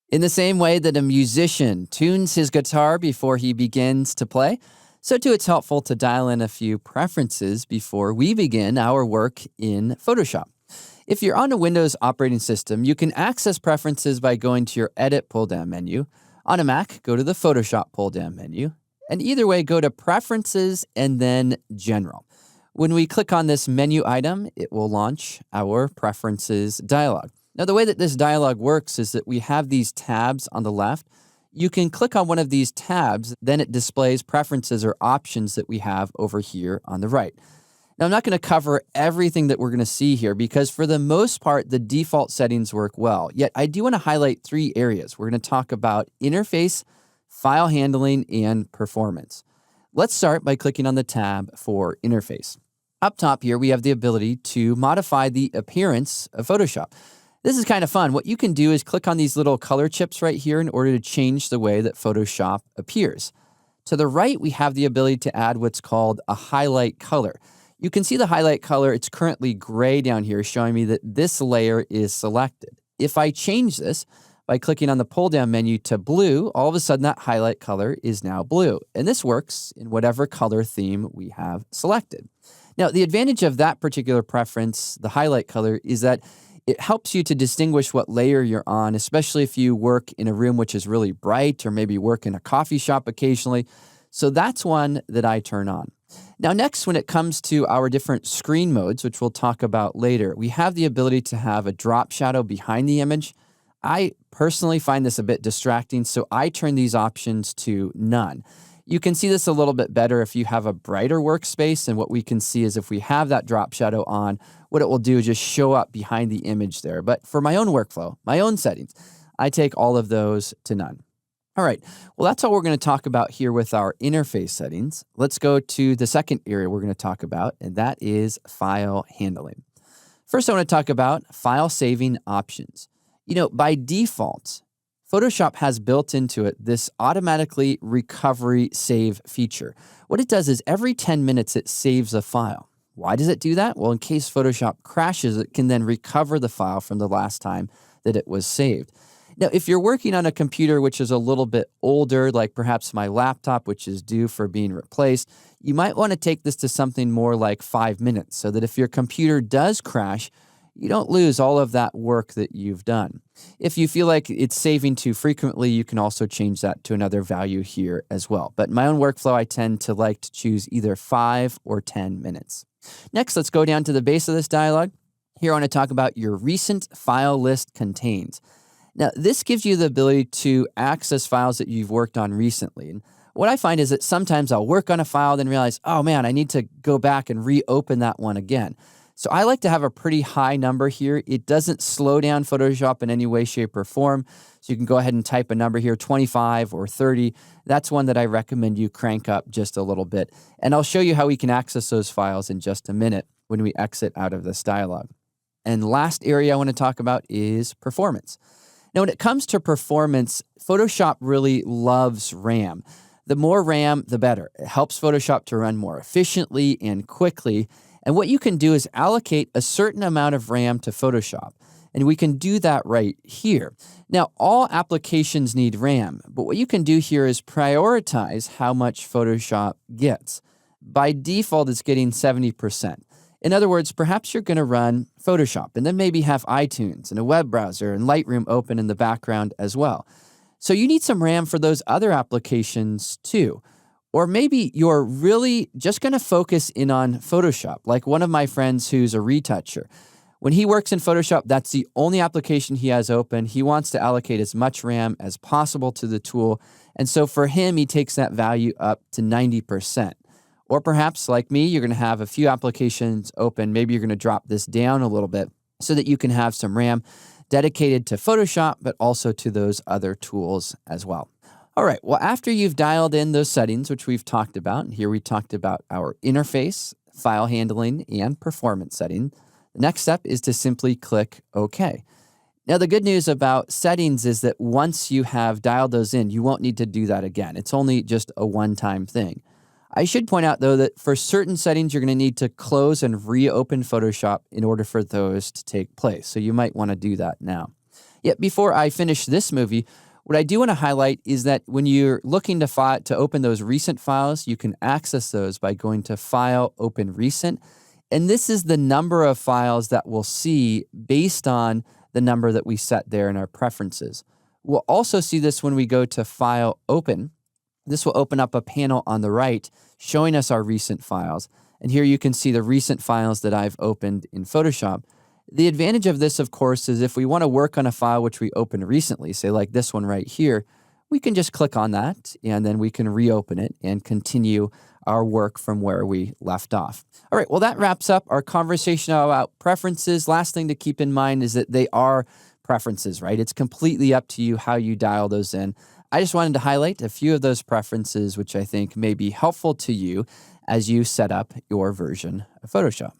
In the same way that a musician tunes his guitar before he begins to play, so too it's helpful to dial in a few preferences before we begin our work in Photoshop. If you're on a Windows operating system, you can access preferences by going to your Edit pull-down menu. On a Mac, go to the Photoshop pull-down menu. And either way, go to Preferences and then General. When we click on this menu item, it will launch our Preferences dialog. Now, the way that this dialog works is that we have these tabs on the left. You can click on one of these tabs, then it displays preferences or options that we have over here on the right. Now, I'm not going to cover everything that we're going to see here because for the most part, the default settings work well. Yet, I do want to highlight 3 areas. We're going to talk about interface, file handling, and performance. Let's start by clicking on the tab for interface. Up top here, we have the ability to modify the appearance of Photoshop. This is kind of fun. What you can do is click on these little color chips right here in order to change the way that Photoshop appears. To the right, we have the ability to add what's called a highlight color. You can see the highlight color. It's currently gray down here, showing me that this layer is selected. If I change this by clicking on the pull-down menu to blue, all of a sudden that highlight color is now blue. And this works in whatever color theme we have selected. Now, the advantage of that particular preference, the highlight color, is that it helps you to distinguish what layer you're on, especially if you work in a room which is really bright or maybe work in a coffee shop occasionally. So that's one that I turn on. Now, next, when it comes to our different screen modes, which we'll talk about later, we have the ability to have a drop shadow behind the image. I personally find this a bit distracting, so I turn these options to none. You can see this a little bit better if you have a brighter workspace, and what we can see is if we have that drop shadow on, what it will do is just show up behind the image there. But for my own workflow, my own settings, I take all of those to none. All right, well, that's all we're going to talk about here with our interface settings. Let's go to the second area we're going to talk about, and that is file handling. First, I want to talk about file saving options. By default, Photoshop has built into it this automatically recovery save feature. What it does is every 10 minutes, it saves a file. Why does it do that? Well, in case Photoshop crashes, it can then recover the file from the last time that it was saved. Now, if you're working on a computer which is a little bit older, like perhaps my laptop, which is due for being replaced, you might want to take this to something more like 5 minutes so that if your computer does crash, you don't lose all of that work that you've done. If you feel like it's saving too frequently, you can also change that to another value here as well. But in my own workflow, I tend to like to choose either 5 or 10 minutes. Next, let's go down to the base of this dialog. Here I want to talk about your recent file list contains. Now, this gives you the ability to access files that you've worked on recently. And what I find is that sometimes I'll work on a file, then realize, oh man, I need to go back and reopen that one again. So I like to have a pretty high number here. It doesn't slow down Photoshop in any way, shape, or form. So you can go ahead and type a number here, 25 or 30. That's one that I recommend you crank up just a little bit. And I'll show you how we can access those files in just a minute when we exit out of this dialog. And last area I want to talk about is performance. Now, when it comes to performance, Photoshop really loves RAM. The more RAM, the better. It helps Photoshop to run more efficiently and quickly. And what you can do is allocate a certain amount of RAM to Photoshop. And we can do that right here. Now, all applications need RAM, but what you can do here is prioritize how much Photoshop gets. By default, it's getting 70%. In other words, perhaps you're going to run Photoshop and then maybe have iTunes and a web browser and Lightroom open in the background as well. So you need some RAM for those other applications too. Or maybe you're really just going to focus in on Photoshop, like one of my friends who's a retoucher. When he works in Photoshop, that's the only application he has open. He wants to allocate as much RAM as possible to the tool. And so for him, he takes that value up to 90%. Or perhaps, like me, you're going to have a few applications open. Maybe you're going to drop this down a little bit so that you can have some RAM dedicated to Photoshop, but also to those other tools as well. All right, well, after you've dialed in those settings, which we've talked about, and here we talked about our interface, file handling, and performance setting, the next step is to simply click OK. Now, the good news about settings is that once you have dialed those in, you won't need to do that again. It's only just a one-time thing. I should point out, though, that for certain settings, you're going to need to close and reopen Photoshop in order for those to take place. So you might want to do that now. Yeah, before I finish this movie, what I do want to highlight is that when you're looking to open those recent files, you can access those by going to File, Open Recent. And this is the number of files that we'll see based on the number that we set there in our preferences. We'll also see this when we go to File, Open. This will open up a panel on the right showing us our recent files. And here you can see the recent files that I've opened in Photoshop. The advantage of this, of course, is if we want to work on a file which we opened recently, say like this one right here, we can just click on that and then we can reopen it and continue our work from where we left off. All right, well, that wraps up our conversation about preferences. Last thing to keep in mind is that they are preferences, right? It's completely up to you how you dial those in. I just wanted to highlight a few of those preferences, which I think may be helpful to you as you set up your version of Photoshop.